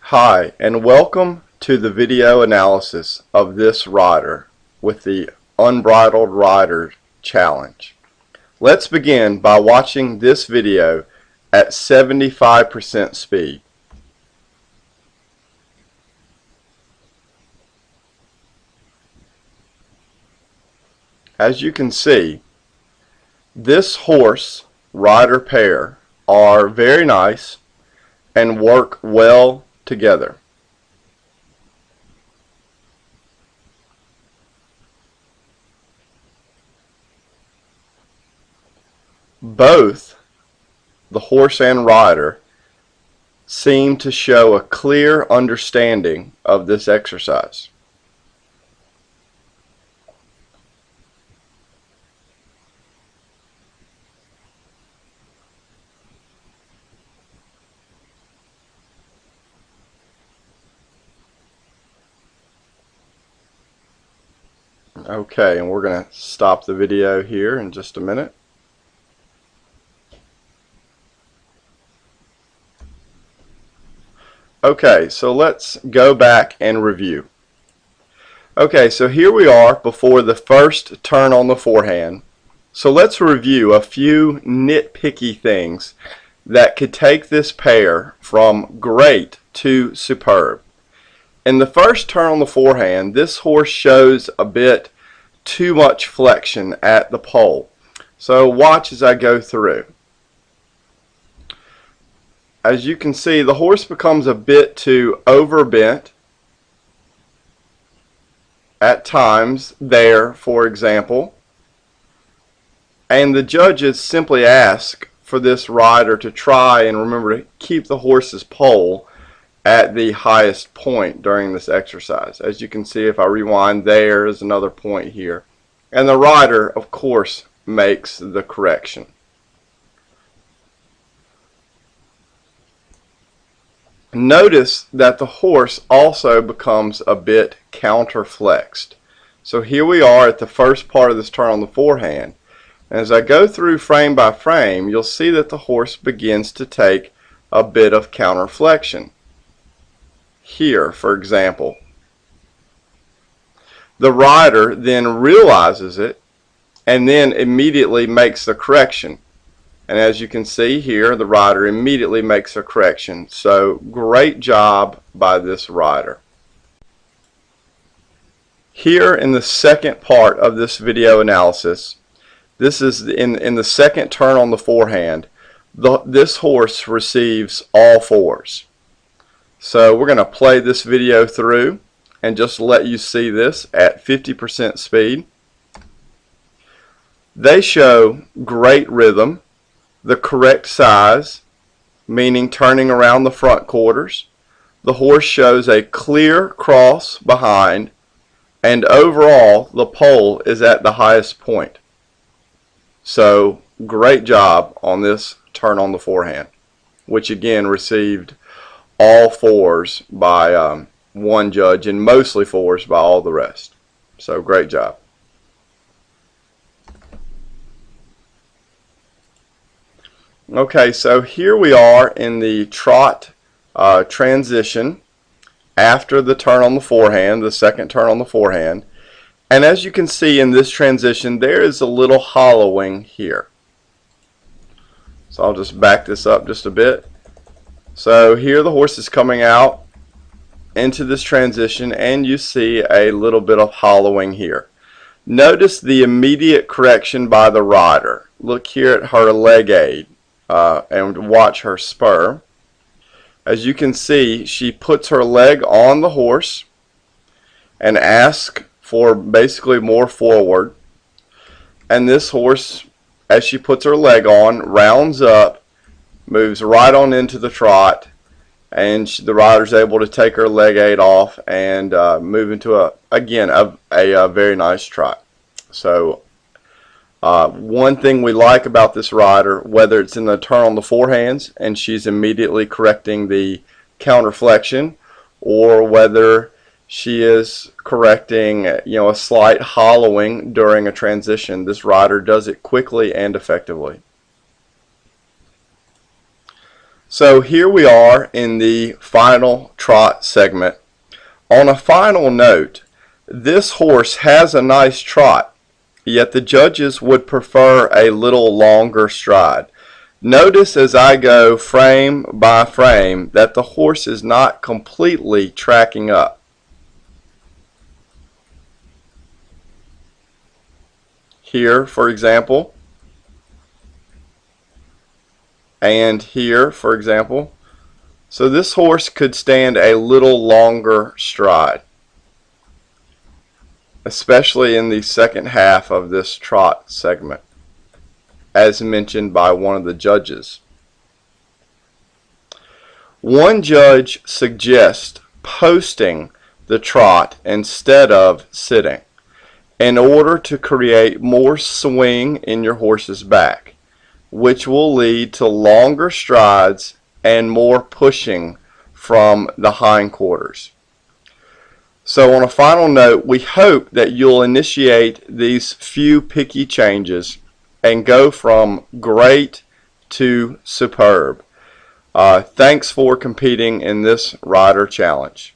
Hi, and welcome to the video analysis of this rider with the Unbridled Rider Challenge. Let's begin by watching this video at 75% speed. As you can see, this horse rider pair are very nice and work well together. Both the horse and rider seem to show a clear understanding of this exercise. Okay, and we're going to stop the video here in just a minute. Okay, so let's go back and review. Okay, so here we are before the first turn on the forehand. So let's review a few nitpicky things that could take this pair from great to superb. In the first turn on the forehand, this horse shows a bit too much flexion at the pole. So watch as I go through. As you can see, the horse becomes a bit too overbent at times there, for example, and the judges simply ask for this rider to try and remember to keep the horse's pole at the highest point during this exercise. As you can see, if I rewind, there is another point here, and the rider of course makes the correction. Notice that the horse also becomes a bit counterflexed. So here we are at the first part of this turn on the forehand. And as I go through frame by frame, you'll see that the horse begins to take a bit of counterflexion. Here, for example. The rider then realizes it and then immediately makes the correction. And as you can see here, the rider immediately makes a correction. So great job by this rider. Here in the second part of this video analysis, this is in the second turn on the forehand, this horse receives all fours. So we're going to play this video through and just let you see this at 50% speed. They show great rhythm, the correct size, meaning turning around the front quarters. The horse shows a clear cross behind, and overall the pole is at the highest point. So great job on this turn on the forehand, which again received all fours by one judge and mostly fours by all the rest. So great job. Okay, so here we are in the trot transition after the turn on the forehand, the second turn on the forehand. And as you can see in this transition, there is a little hollowing here. So I'll just back this up just a bit. So here the horse is coming out into this transition and you see a little bit of hollowing here. Notice the immediate correction by the rider. Look here at her leg aid. And watch her spur. As you can see, she puts her leg on the horse and asks for basically more forward, and this horse, as she puts her leg on, rounds up, moves right on into the trot, and the rider's able to take her leg aid off and move into a very nice trot. So one thing we like about this rider, whether it's in the turn on the forehands and she's immediately correcting the counterflexion, or whether she is correcting a slight hollowing during a transition, this rider does it quickly and effectively. So here we are in the final trot segment. On a final note, this horse has a nice trot, yet the judges would prefer a little longer stride. Notice as I go frame by frame that the horse is not completely tracking up. Here, for example, and here, for example. So this horse could stand a little longer stride, especially in the second half of this trot segment, as mentioned by one of the judges. One judge suggests posting the trot instead of sitting in order to create more swing in your horse's back, which will lead to longer strides and more pushing from the hindquarters. So on a final note, we hope that you'll initiate these few picky changes and go from great to superb. Thanks for competing in this rider challenge.